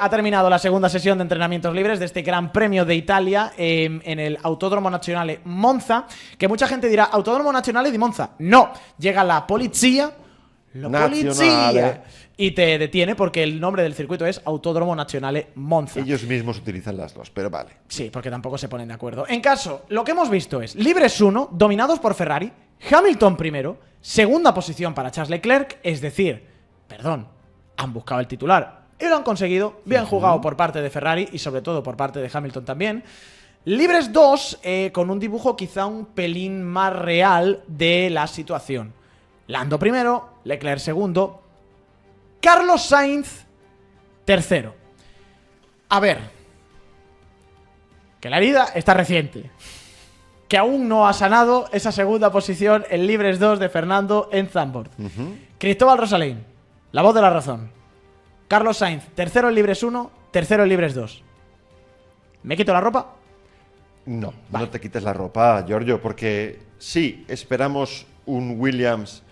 Ha terminado la segunda sesión de entrenamientos libres de este Gran Premio de Italia en el Autodromo Nazionale Monza, que mucha gente dirá, Autodromo Nazionale di Monza. No, llega la policía, y te detiene porque el nombre del circuito es Autodromo Nazionale Monza. Ellos mismos utilizan las dos, pero vale. Sí, porque tampoco se ponen de acuerdo. En caso, lo que hemos visto es libres 1, dominados por Ferrari, Hamilton primero, segunda posición para Charles Leclerc, es decir, han buscado el titular y lo han conseguido, bien jugado por parte de Ferrari y sobre todo por parte de Hamilton también. Libres 2, con un dibujo quizá un pelín más real de la situación. Lando primero, Leclerc segundo, Carlos Sainz tercero. A ver, que la herida está reciente, que aún no ha sanado esa segunda posición en libres 2 de Fernando en Zandvoort. Cristóbal Rosalén, la voz de la razón. Carlos Sainz, tercero en libres 1, tercero en libres 2. ¿Me quito la ropa? No, vale. No te quites la ropa, Giorgio, porque sí, esperamos un Williams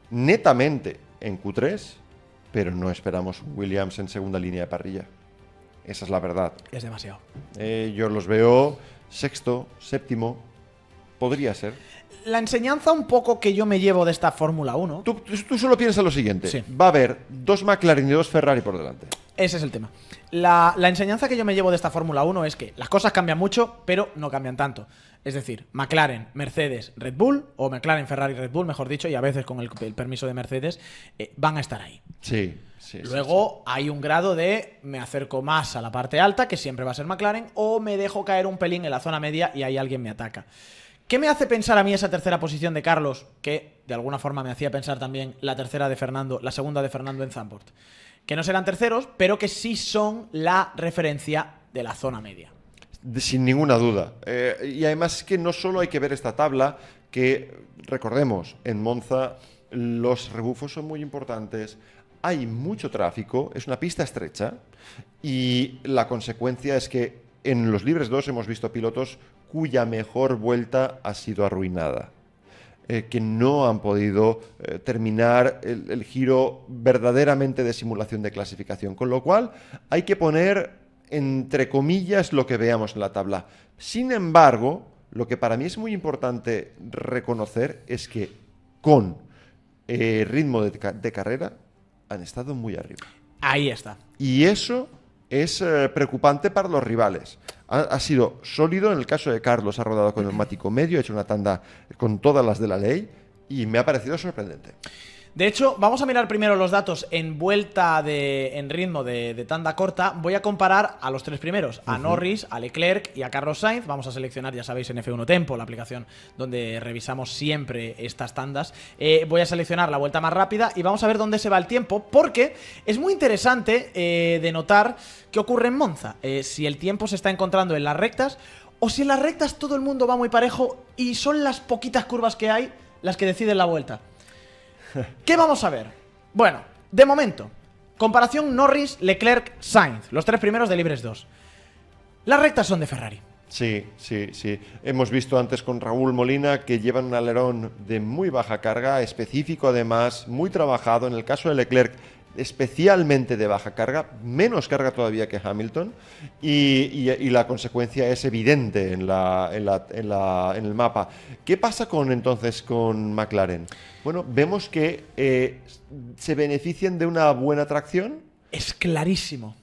netamente en Q3, pero no esperamos un Williams en segunda línea de parrilla. Esa es la verdad. Es demasiado. Yo los veo sexto, séptimo, podría ser. La enseñanza un poco que yo me llevo de esta Fórmula 1... Tú solo piensa lo siguiente. Sí. Va a haber 2 McLaren y 2 Ferrari por delante. Ese es el tema. La enseñanza que yo me llevo de esta Fórmula 1 es que las cosas cambian mucho, pero no cambian tanto. Es decir, McLaren, Mercedes, Red Bull, o McLaren, Ferrari, Red Bull, mejor dicho, y a veces con el permiso de Mercedes, van a estar ahí. Sí. Luego hay un grado de me acerco más a la parte alta, que siempre va a ser McLaren, o me dejo caer un pelín en la zona media y ahí alguien me ataca. ¿Qué me hace pensar a mí esa tercera posición de Carlos? Que de alguna forma me hacía pensar también la tercera de Fernando, la segunda de Fernando en Zandvoort. Que no serán terceros, pero que sí son la referencia de la zona media. Sin ninguna duda. Y además es que no solo hay que ver esta tabla, que recordemos, en Monza los rebufos son muy importantes, hay mucho tráfico, es una pista estrecha y la consecuencia es que en los libres 2 hemos visto pilotos cuya mejor vuelta ha sido arruinada, que no han podido terminar el giro verdaderamente de simulación de clasificación, con lo cual hay que poner entre comillas lo que veamos en la tabla. Sin embargo, lo que para mí es muy importante reconocer es que con ritmo de carrera han estado muy arriba. Ahí está. Y eso es preocupante para los rivales. Ha sido sólido en el caso de Carlos, ha rodado con neumático medio, ha hecho una tanda con todas las de la ley y me ha parecido sorprendente. De hecho, vamos a mirar primero los datos en ritmo de tanda corta. Voy a comparar a los tres primeros, a Norris, a Leclerc y a Carlos Sainz. Vamos a seleccionar, ya sabéis, en F1 Tempo, la aplicación donde revisamos siempre estas tandas. Voy a seleccionar la vuelta más rápida y vamos a ver dónde se va el tiempo, porque es muy interesante de notar qué ocurre en Monza. Si el tiempo se está encontrando en las rectas o si en las rectas todo el mundo va muy parejo y son las poquitas curvas que hay las que deciden la vuelta. ¿Qué vamos a ver? Bueno, de momento, comparación Norris, Leclerc, Sainz, los tres primeros de libres 2. Las rectas son de Ferrari. Sí. Hemos visto antes con Raúl Molina que llevan un alerón de muy baja carga, específico además, muy trabajado. En el caso de Leclerc, especialmente de baja carga, menos carga todavía que Hamilton, y la consecuencia es evidente en el mapa. ¿Qué pasa entonces con McLaren? Bueno, vemos que se benefician de una buena tracción. Es clarísimo.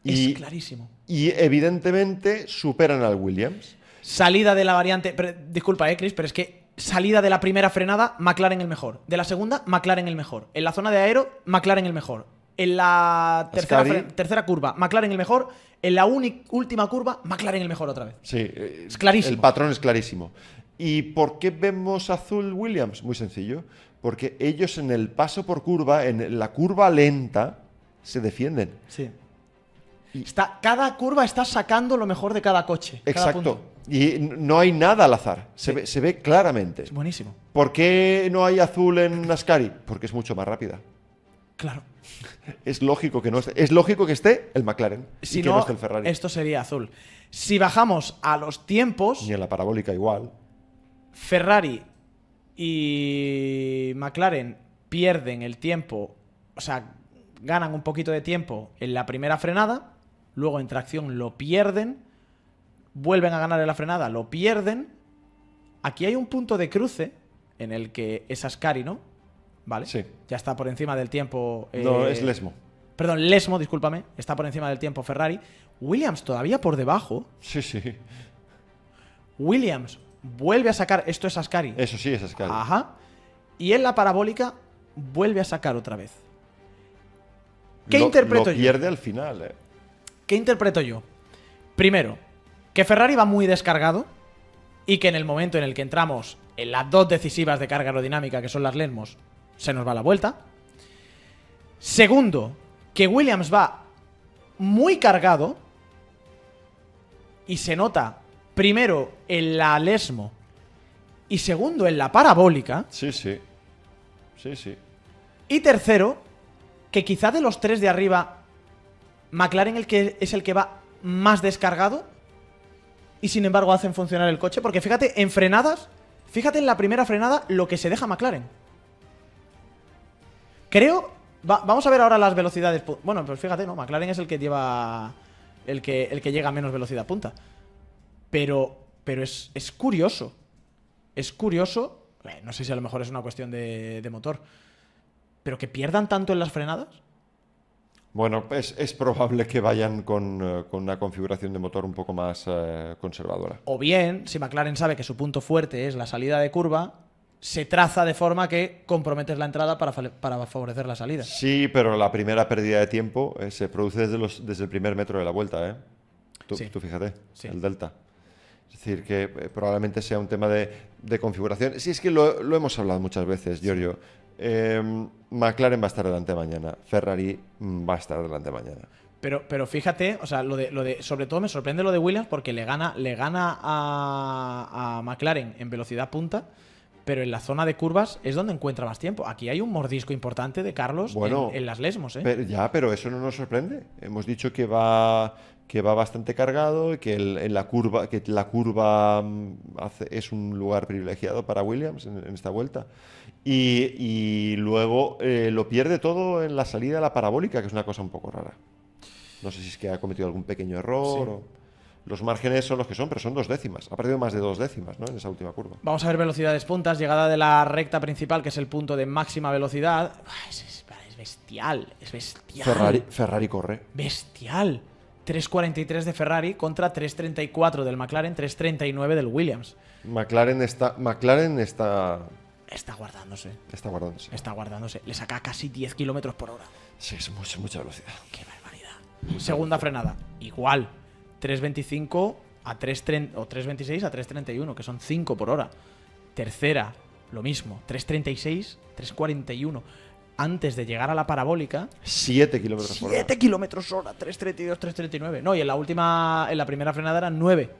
Es clarísimo. Y evidentemente superan al Williams. Salida de la variante... disculpa, Chris, pero es que salida de la primera frenada, McLaren el mejor. De la segunda, McLaren el mejor. En la zona de aero, McLaren el mejor. En la tercera curva, McLaren el mejor. En la última curva, McLaren el mejor otra vez. Sí, es clarísimo. El patrón es clarísimo. ¿Y por qué vemos azul Williams? Muy sencillo. Porque ellos en el paso por curva, en la curva lenta, se defienden. Sí. Cada curva está sacando lo mejor de cada coche. Exacto. Y no hay nada al azar. Se ve claramente. Es buenísimo. ¿Por qué no hay azul en Ascari? Porque es mucho más rápida. Claro. Es lógico que no esté. Es lógico que esté el McLaren si y que no esté el Ferrari. Esto sería azul. Si bajamos a los tiempos... Ni en la parabólica igual. Ferrari y McLaren pierden el tiempo, o sea, ganan un poquito de tiempo en la primera frenada, luego en tracción lo pierden, vuelven a ganar en la frenada, lo pierden. Aquí hay un punto de cruce en el que es Ascari, ¿no? ¿Vale? Sí. Ya está por encima del tiempo. No, es Lesmo. Perdón, Lesmo, discúlpame. Está por encima del tiempo Ferrari. Williams todavía por debajo. Sí, sí. Williams vuelve a sacar. Esto es Ascari. Eso sí es Ascari. Ajá. Y en la parabólica vuelve a sacar otra vez. ¿Qué interpreto lo pierde al final, ¿eh? ¿Qué interpreto yo? Primero, que Ferrari va muy descargado y que en el momento en el que entramos en las dos decisivas de carga aerodinámica, que son las Lesmos, se nos va la vuelta. Segundo, que Williams va muy cargado y se nota primero en la Lesmo y segundo en la parabólica. Sí, sí. Sí, sí. Y tercero, que quizá de los tres de arriba, McLaren es el que va más descargado y sin embargo hacen funcionar el coche. Porque fíjate, en frenadas, fíjate en la primera frenada lo que se deja McLaren. Creo... vamos a ver ahora las velocidades. Bueno, pues fíjate, ¿no? McLaren es el que lleva... El que llega a menos velocidad punta. Pero es curioso. Es curioso. No sé si a lo mejor es una cuestión de motor. Pero que pierdan tanto en las frenadas. Bueno, es probable que vayan con una configuración de motor un poco más conservadora. O bien, si McLaren sabe que su punto fuerte es la salida de curva, se traza de forma que comprometes la entrada para favorecer la salida. Sí, pero la primera pérdida de tiempo se produce desde el primer metro de la vuelta, ¿eh? Sí. Tú fíjate, Sí. el delta. Es decir, que probablemente sea un tema de configuración. Sí, es que lo hemos hablado muchas veces, Giorgio. McLaren va a estar delante mañana. Ferrari va a estar delante mañana. Pero fíjate, o sea, sobre todo me sorprende lo de Williams porque le gana a McLaren en velocidad punta, pero en la zona de curvas es donde encuentra más tiempo. Aquí hay un mordisco importante de Carlos en las Lesmos, ¿eh? Pero eso no nos sorprende. Hemos dicho que va bastante cargado y que la curva es un lugar privilegiado para Williams en esta vuelta. Y luego lo pierde todo en la salida a la parabólica, que es una cosa un poco rara. No sé si es que ha cometido algún pequeño error. Sí. Los márgenes son los que son, pero son 2 décimas. Ha perdido más de 2 décimas, ¿no? En esa última curva. Vamos a ver velocidades puntas. Llegada de la recta principal, que es el punto de máxima velocidad. Es bestial. Es bestial. Ferrari corre. Bestial. 3.43 de Ferrari contra 3.34 del McLaren, 3.39 del Williams. McLaren está Está guardándose. Está guardándose. Está guardándose. Le saca casi 10 kilómetros por hora. Sí, es mucha velocidad. ¡Qué barbaridad! Segunda frenada. Igual. 3.25 a 3.30 o 3.26 a 3.31, que son 5 por hora. Tercera, lo mismo. 3.36, 3.41. Antes de llegar a la parabólica, 7 kilómetros por hora. 7 kilómetros hora, 3.32, 3.39. No, y en la primera frenada eran 9.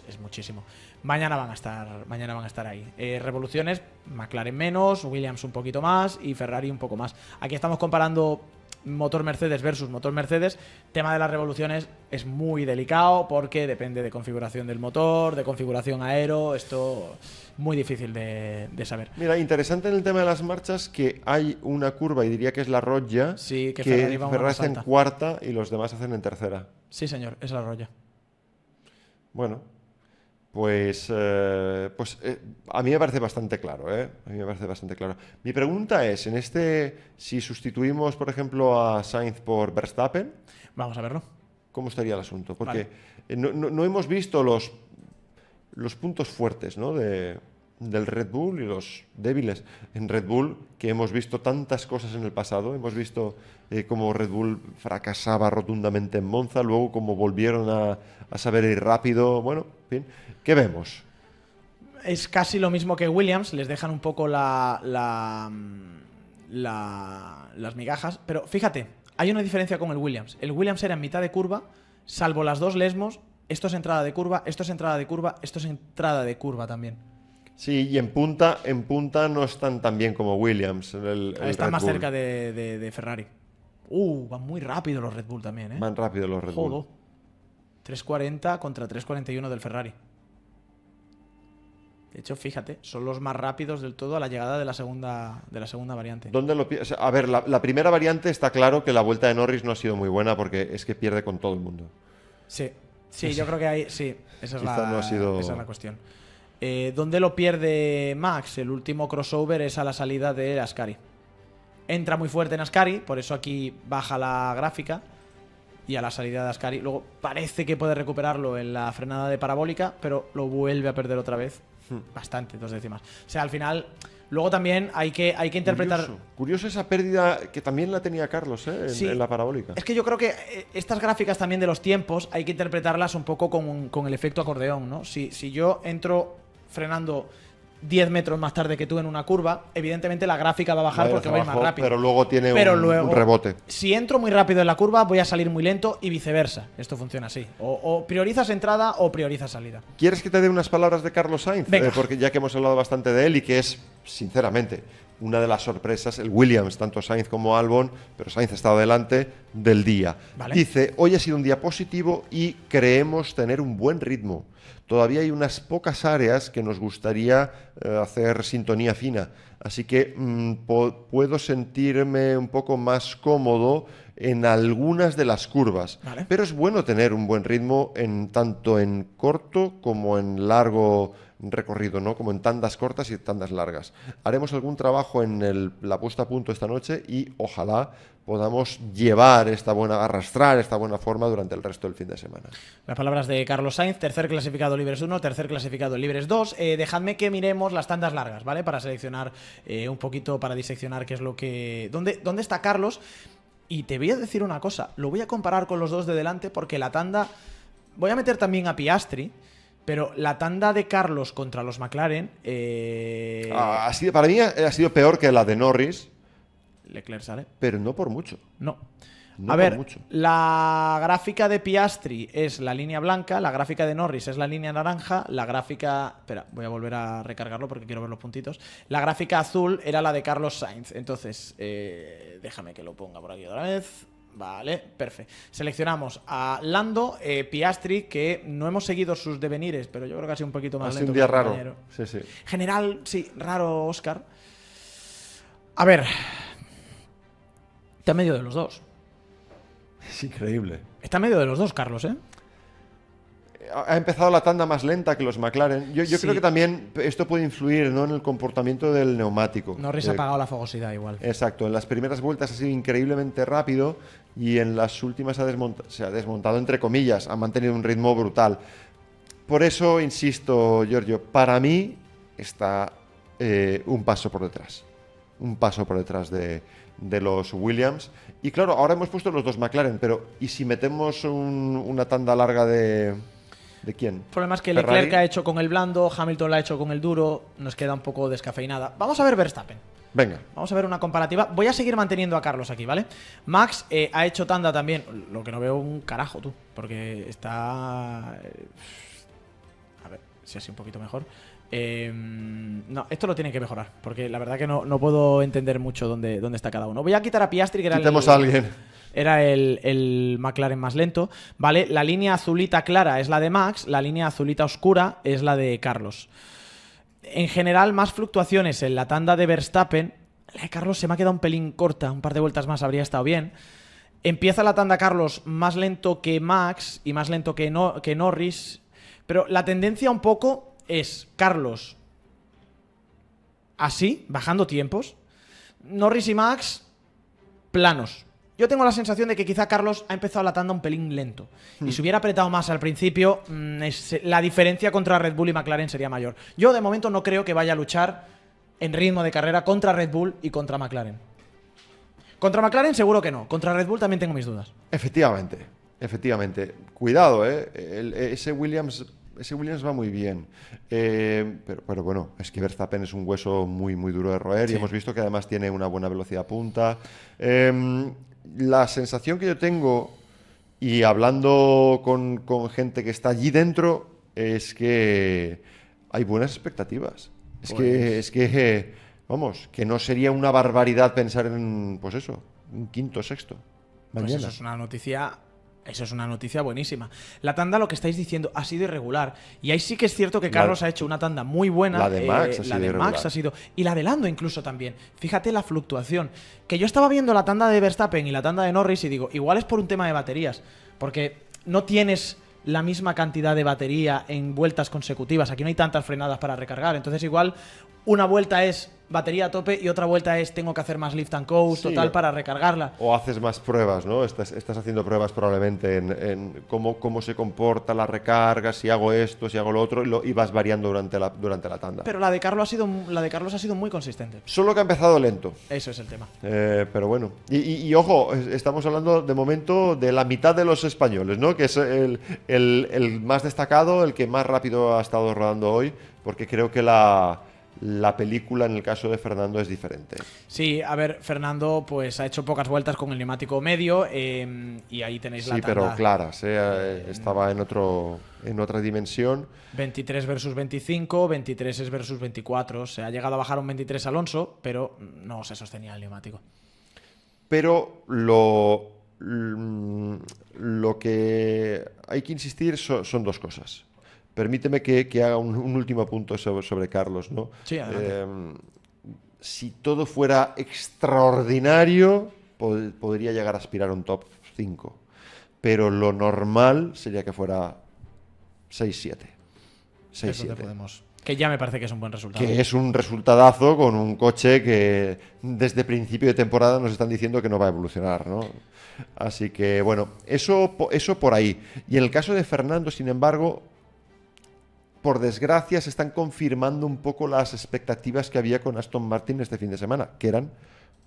Es muchísimo. Mañana van a estar ahí. Revoluciones, McLaren menos, Williams un poquito más y Ferrari un poco más. Aquí estamos comparando motor Mercedes versus motor Mercedes. Tema de las revoluciones es muy delicado porque depende de configuración del motor, de configuración aero. Esto muy difícil de saber. Mira, interesante en el tema de las marchas que hay una curva, y diría que es la Roggia, Sí, que Ferrari va una más hace en alta. cuarta y los demás hacen en tercera. Sí, señor, es la Roya. Bueno, pues a mí me parece bastante claro, ¿eh? A mí me parece bastante claro. Mi pregunta es, si sustituimos, por ejemplo, a Sainz por Verstappen, Vamos a verlo. ¿cómo estaría el asunto? Porque Vale. no hemos visto los puntos fuertes, ¿no? del Red Bull y los débiles en Red Bull, que hemos visto tantas cosas en el pasado. Hemos visto cómo Red Bull fracasaba rotundamente en Monza, luego cómo volvieron a saber ir rápido. Bueno, en fin, ¿qué vemos? Es casi lo mismo que Williams, les dejan un poco las migajas, pero fíjate, hay una diferencia con el Williams. El Williams era en mitad de curva, salvo las dos Lesmos. Esto es entrada de curva, esto es entrada de curva, esto es entrada de curva también. Sí, y en punta no están tan bien como Williams. Están Red más Bull. cerca de Ferrari. Van muy rápido los Red Bull también, ¿eh? Van rápido los Red Bull. Jodo. 3.40 contra 3.41 del Ferrari. De hecho, fíjate, son los más rápidos del todo a la llegada de la segunda variante. ¿Dónde o sea, a ver, la primera variante está claro que la vuelta de Norris no ha sido muy buena porque es que pierde con todo el mundo. Sí, yo creo que ahí, sí, esa es esa es la cuestión. ¿Dónde lo pierde Max? El último crossover es a la salida de Ascari. Entra muy fuerte en Ascari, por eso aquí baja la gráfica. Y a la salida de Ascari. Luego parece que puede recuperarlo en la frenada de parabólica, pero lo vuelve a perder otra vez. Bastante, 2 décimas. O sea, al final, luego también hay que interpretar. Curioso esa pérdida que también la tenía Carlos, Sí. en la parabólica. Es que yo creo que estas gráficas también de los tiempos hay que interpretarlas un poco con el efecto acordeón, ¿no? Si yo entro frenando 10 metros más tarde que tú en una curva, evidentemente la gráfica va a bajar porque voy más rápido. Pero luego tiene un rebote. Si entro muy rápido en la curva, voy a salir muy lento y viceversa. Esto funciona así. O priorizas entrada o priorizas salida. ¿Quieres que te dé unas palabras de Carlos Sainz? Venga. Porque ya que hemos hablado bastante de él y que es, sinceramente, una de las sorpresas, el Williams, tanto Sainz como Albon, pero Sainz ha estado delante del día. Vale. Dice, hoy ha sido un día positivo y creemos tener un buen ritmo. Todavía hay unas pocas áreas que nos gustaría hacer sintonía fina. Así que puedo sentirme un poco más cómodo en algunas de las curvas. Vale. Pero es bueno tener un buen ritmo tanto en corto como en largo recorrido, ¿no? Como en tandas cortas y tandas largas. Haremos algún trabajo en la puesta a punto esta noche y ojalá podamos arrastrar esta buena forma durante el resto del fin de semana. Las palabras de Carlos Sainz, tercer clasificado Libres 1, tercer clasificado Libres 2. Dejadme que miremos las tandas largas, ¿vale? Para seleccionar un poquito, para diseccionar qué es lo que... ¿Dónde está Carlos? Y te voy a decir una cosa, lo voy a comparar con los dos de delante porque la tanda... Voy a meter también a Piastri, pero la tanda de Carlos contra los McLaren... Para mí ha sido peor que la de Norris. Leclerc sale. Pero no por mucho. No. No a ver, por mucho. La gráfica de Piastri es la línea blanca, la gráfica de Norris es la línea naranja, la gráfica... Espera, voy a volver a recargarlo porque quiero ver los puntitos. La gráfica azul era la de Carlos Sainz. Entonces, déjame que lo ponga por aquí otra vez. Vale, perfecto. Seleccionamos a Lando, Piastri, que no hemos seguido sus devenires, pero yo creo que ha sido un poquito más lento. Ha sido un día raro. Sí, sí. General, sí, raro, Oscar. A ver... Está en medio de los dos. Es increíble. Está en medio de los dos, Carlos, ¿eh? Ha empezado la tanda más lenta que los McLaren. Yo Sí. creo que también esto puede influir, ¿no?, en el comportamiento del neumático. Norris ha apagado la fogosidad igual. Exacto. En las primeras vueltas ha sido increíblemente rápido y en las últimas se ha desmontado, entre comillas. Ha mantenido un ritmo brutal. Por eso, insisto, Giorgio, para mí está un paso por detrás. Un paso por detrás de los Williams. Y claro, ahora hemos puesto los dos McLaren, pero ¿y si metemos una tanda larga de quién? El problema es que Ferrari. Leclerc ha hecho con el blando, Hamilton la ha hecho con el duro, nos queda un poco descafeinada. Vamos a ver Verstappen. Venga. Vamos a ver una comparativa. Voy a seguir manteniendo a Carlos aquí, ¿vale? Max ha hecho tanda también, lo que no veo un carajo, tú, porque está... a ver, si así un poquito mejor. No, esto lo tienen que mejorar, porque la verdad que no puedo entender mucho dónde está cada uno. Voy a quitar a Piastri, que era Quitemos a alguien. Era el McLaren más lento, ¿vale? La línea azulita clara es la de Max, la línea azulita oscura es la de Carlos. En general, más fluctuaciones en la tanda de Verstappen. La de Carlos se me ha quedado un pelín corta, un par de vueltas más habría estado bien. Empieza la tanda Carlos más lento que Max y más lento que Norris, pero la tendencia un poco es Carlos así, bajando tiempos, Norris y Max planos. Yo tengo la sensación de que quizá Carlos ha empezado la tanda un pelín lento. Y si hubiera apretado más al principio, la diferencia contra Red Bull y McLaren sería mayor. Yo de momento no creo que vaya a luchar en ritmo de carrera contra Red Bull y contra McLaren. Contra McLaren seguro que no. Contra Red Bull también tengo mis dudas. Efectivamente. Cuidado, ese Williams va muy bien. Pero bueno, es que Verstappen es un hueso muy, muy duro de roer, sí. Y hemos visto que además tiene una buena velocidad punta. La sensación que yo tengo, y hablando con gente que está allí dentro, es que hay buenas expectativas. Es que, vamos, que no sería una barbaridad pensar en, pues eso, un quinto, sexto. Mañana. Pues eso es una noticia Eso es una noticia buenísima. La tanda, lo que estáis diciendo, ha sido irregular. Y ahí sí que es cierto que Carlos ha hecho una tanda muy buena. La de Max ha sido. Y la de Lando incluso también. Fíjate la fluctuación. Que yo estaba viendo la tanda de Verstappen y la tanda de Norris y digo, igual es por un tema de baterías. Porque no tienes la misma cantidad de batería en vueltas consecutivas. Aquí no hay tantas frenadas para recargar. Entonces igual una vuelta es batería a tope y otra vuelta es tengo que hacer más lift and coast total para recargarla. O haces más pruebas, ¿no? Estás haciendo pruebas probablemente en cómo se comporta la recarga, si hago esto, si hago lo otro, y vas variando durante la tanda. Pero la de Carlos ha sido muy consistente. Solo que ha empezado lento. Eso es el tema. Pero bueno. Y ojo, estamos hablando de momento de la mitad de los españoles, ¿no? Que es el más destacado, el que más rápido ha estado rodando hoy, porque creo que la película en el caso de Fernando es diferente. Sí, a ver, Fernando pues ha hecho pocas vueltas con el neumático medio y ahí tenéis la tanda. Sí, pero claras, estaba en otra dimensión. 23 versus 25, 23 es versus 24. Se ha llegado a bajar un 23 Alonso, pero no se sostenía el neumático. Pero lo que hay que insistir son dos cosas. Permíteme que haga un último punto sobre Carlos, ¿no? Sí, adelante. Si todo fuera extraordinario, podría llegar a aspirar a un top 5. Pero lo normal sería que fuera 6-7. 6-7. Que ya me parece que es un buen resultado. Que es un resultadazo con un coche que desde principio de temporada nos están diciendo que no va a evolucionar, ¿no? Así que, bueno, eso por ahí. Y en el caso de Fernando, sin embargo, por desgracia, se están confirmando un poco las expectativas que había con Aston Martin este fin de semana, que eran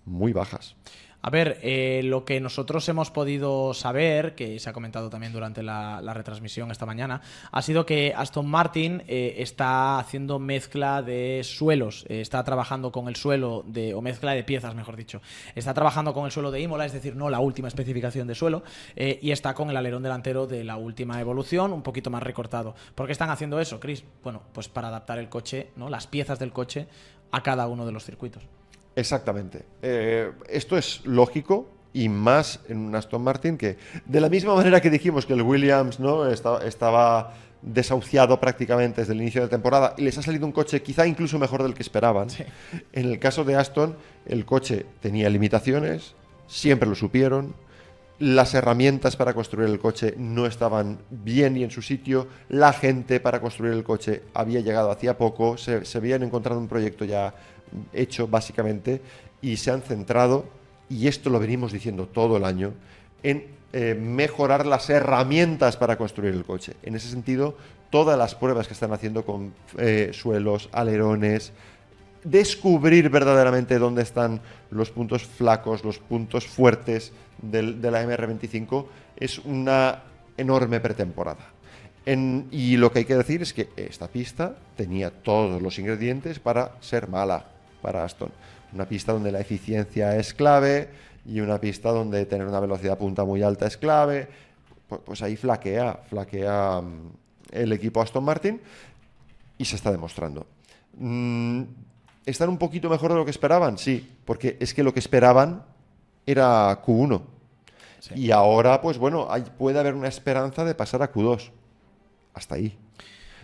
muy bajas. A ver, lo que nosotros hemos podido saber, que se ha comentado también durante la retransmisión esta mañana, ha sido que Aston Martin está haciendo mezcla de suelos, está trabajando con el suelo o mezcla de piezas, mejor dicho. Está trabajando con el suelo de Imola, es decir, no la última especificación de suelo, y está con el alerón delantero de la última evolución, un poquito más recortado. ¿Por qué están haciendo eso, Chris? Bueno, pues para adaptar el coche, ¿no? Las piezas del coche a cada uno de los circuitos. Exactamente. Esto es lógico y más en un Aston Martin que, de la misma manera que dijimos que el Williams, ¿no? estaba desahuciado prácticamente desde el inicio de la temporada y les ha salido un coche quizá incluso mejor del que esperaban. Sí. En el caso de Aston, el coche tenía limitaciones, siempre lo supieron. Las herramientas para construir el coche no estaban bien y en su sitio. La gente para construir el coche había llegado hacía poco. Se habían encontrado un proyecto ya hecho básicamente y se han centrado, y esto lo venimos diciendo todo el año, en mejorar las herramientas para construir el coche. En ese sentido, todas las pruebas que están haciendo con suelos, alerones, descubrir verdaderamente dónde están los puntos flacos, los puntos fuertes de la MR25 es una enorme pretemporada. Y lo que hay que decir es que esta pista tenía todos los ingredientes para ser mala para Aston. Una pista donde la eficiencia es clave y una pista donde tener una velocidad punta muy alta es clave. Pues ahí flaquea el equipo Aston Martin y se está demostrando. ¿Están un poquito mejor de lo que esperaban? Sí, porque es que lo que esperaban era Q1. Sí. Y ahora, pues bueno, puede haber una esperanza de pasar a Q2. Hasta ahí.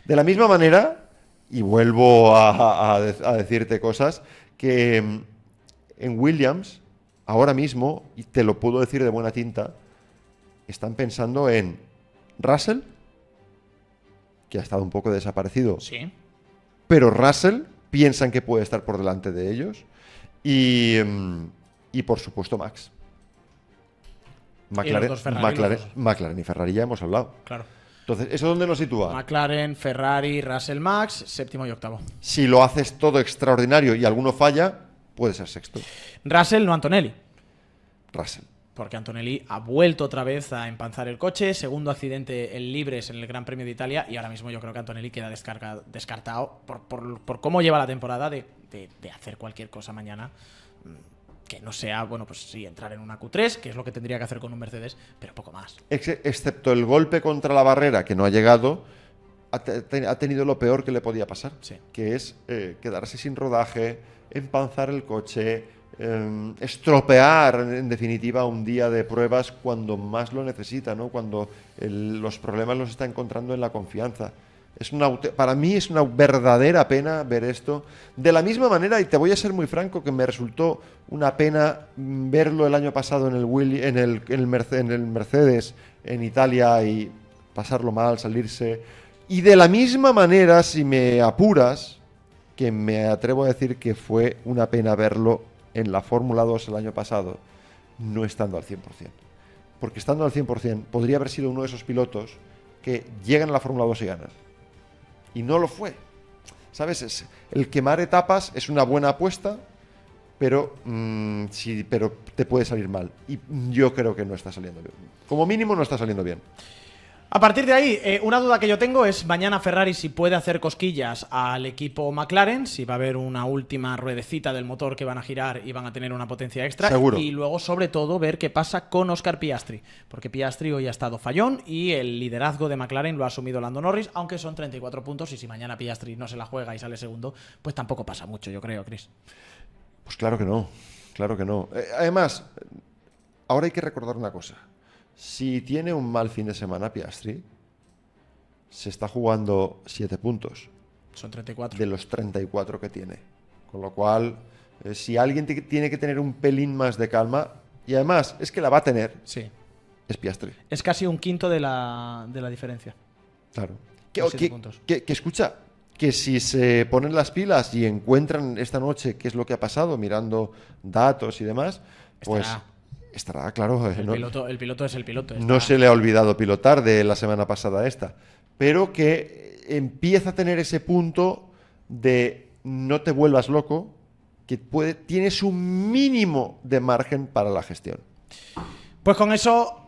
De la misma manera, y vuelvo a decirte cosas, que en Williams, ahora mismo, y te lo puedo decir de buena tinta, están pensando en Russell, que ha estado un poco desaparecido. Sí. Pero Russell piensan que puede estar por delante de ellos. Y por supuesto Max. McLaren y Ferrari ya hemos hablado. Claro. Entonces, ¿eso dónde nos sitúa? McLaren, Ferrari, Russell, Max, séptimo y octavo. Si lo haces todo extraordinario y alguno falla, puede ser sexto. Russell, no Antonelli. Russell. Porque Antonelli ha vuelto otra vez a empanzar el coche. Segundo accidente en libres en el Gran Premio de Italia. Y ahora mismo yo creo que Antonelli queda descartado por cómo lleva la temporada de hacer cualquier cosa mañana. Que no sea, bueno, pues sí, entrar en una Q3, que es lo que tendría que hacer con un Mercedes, pero poco más. Excepto el golpe contra la barrera, que no ha llegado, ha tenido lo peor que le podía pasar, sí. Que es quedarse sin rodaje, empanzar el coche, estropear, en definitiva, un día de pruebas cuando más lo necesita, ¿no? Cuando los problemas los está encontrando en la confianza. Para mí es una verdadera pena ver esto. De la misma manera, y te voy a ser muy franco, que me resultó una pena verlo el año pasado en el Mercedes en Italia y pasarlo mal, salirse. Y de la misma manera, si me apuras, que me atrevo a decir que fue una pena verlo en la Fórmula 2 el año pasado, no estando al 100%. Porque estando al 100% podría haber sido uno de esos pilotos que llegan a la Fórmula 2 y ganan. Y no lo fue. ¿Sabes? El quemar etapas es una buena apuesta, pero te puede salir mal. Y yo creo que no está saliendo bien. Como mínimo no está saliendo bien. A partir de ahí, una duda que yo tengo es mañana Ferrari si puede hacer cosquillas al equipo McLaren, si va a haber una última ruedecita del motor que van a girar y van a tener una potencia extra. Seguro. Y luego, sobre todo, ver qué pasa con Oscar Piastri, porque Piastri hoy ha estado fallón y el liderazgo de McLaren lo ha asumido Lando Norris, aunque son 34 puntos y si mañana Piastri no se la juega y sale segundo, pues tampoco pasa mucho, yo creo, Chris. Pues claro que no, claro que no. Además, ahora hay que recordar una cosa. Si tiene un mal fin de semana Piastri, se está jugando 7 puntos. Son 34. De los 34 que tiene. Con lo cual, si alguien tiene que tener un pelín más de calma, y además es que la va a tener, sí, es Piastri. Es casi un quinto de la diferencia. Claro. Que escucha, que si se ponen las pilas y encuentran esta noche qué es lo que ha pasado, mirando datos y demás, pues... Estará, claro. El piloto es el piloto. No se le ha olvidado pilotar de la semana pasada esta. Pero que empieza a tener ese punto de no te vuelvas loco, que tienes un mínimo de margen para la gestión. Pues con eso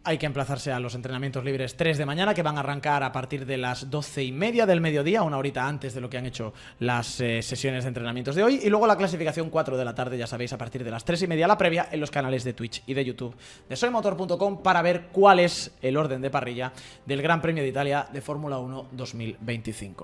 hay que emplazarse a los entrenamientos libres 3 de mañana, que van a arrancar a partir de las 12:30 del mediodía, una horita antes de lo que han hecho las sesiones de entrenamientos de hoy. Y luego la clasificación 4 de la tarde, ya sabéis, a partir de las 3:30 la previa en los canales de Twitch y de YouTube de soymotor.com para ver cuál es el orden de parrilla del Gran Premio de Italia de Fórmula 1 2025.